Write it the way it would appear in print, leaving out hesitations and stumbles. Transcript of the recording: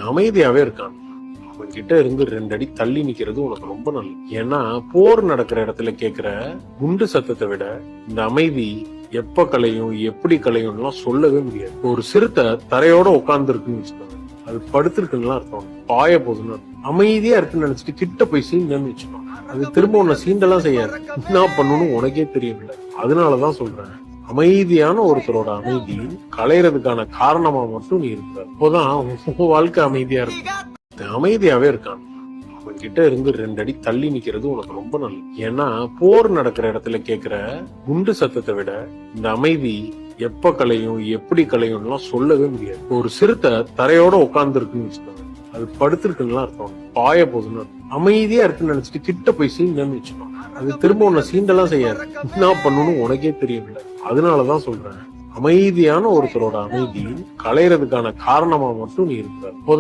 அமைதியாவே இருக்கான். அவன் கிட்ட இருந்து 2 அடி தள்ளி நிக்கிறது உனக்கு ரொம்ப நல்லது. ஏன்னா போர் நடக்கிற இடத்துல கேக்குற குண்டு சத்தத்தை விட இந்த அமைதி எப்ப கலையும் எப்படி கலையும்லாம் சொல்லவே முடியாது. ஒரு சிறுத்தை தரையோட உட்கார்ந்து இருக்குன்னு வச்சுக்கோங்க, அது படுத்திருக்குன்னு அர்த்தம், பாய போகுதுன்னு அர்த்தம். அமைதியா இருக்குன்னு நினைச்சிட்டு கிட்ட போய் சீண்டன்னு வச்சுக்கோங்க, அது திரும்ப உன்னை சீண்டெல்லாம் செய்யாது. என்ன பண்ணணும்னு உனக்கே தெரியவில்லை. அதனாலதான் சொல்றேன், அமைதியான ஒருத்தரோட அமைதி கலையறதுக்கான காரணமா மட்டும் நீ இருக்க, அப்போதான் உன் வாழ்க்கை அமைதியா இருக்கும். அமைதியாவே இருக்கான். அவன் கிட்ட இருந்து 2 அடி தள்ளி நிக்கிறது உனக்கு ரொம்ப நல்லது. ஏன்னா போர் நடக்கிற இடத்துல கேக்குற குண்டு சத்தத்தை விட இந்த அமைதி எப்ப கலையும் எப்படி கலையும்லாம் சொல்லவே முடியாது. ஒரு சிறுத்தை தரையோட உட்கார்ந்து இருக்குன்னு வச்சுக்கோங்க, அது படுத்திருக்குன்னு அர்த்தம், பாய போகுதுன்னு அர்த்தம். அமைதியா இருக்குன்னு நினைச்சிட்டு கிட்ட போய் சீண்டன்னு வச்சுக்கோங்க, அது திரும்ப உன்னை சீண்டெல்லாம் செய்யாது. என்ன பண்ணணும்னு உனக்கே தெரியவில்லை. அதனாலதான் சொல்றேன், அமைதியான ஒருத்தரோட அமைதி கலையறதுக்கான காரணமா மட்டும் நீ இருக்க, அப்போதான்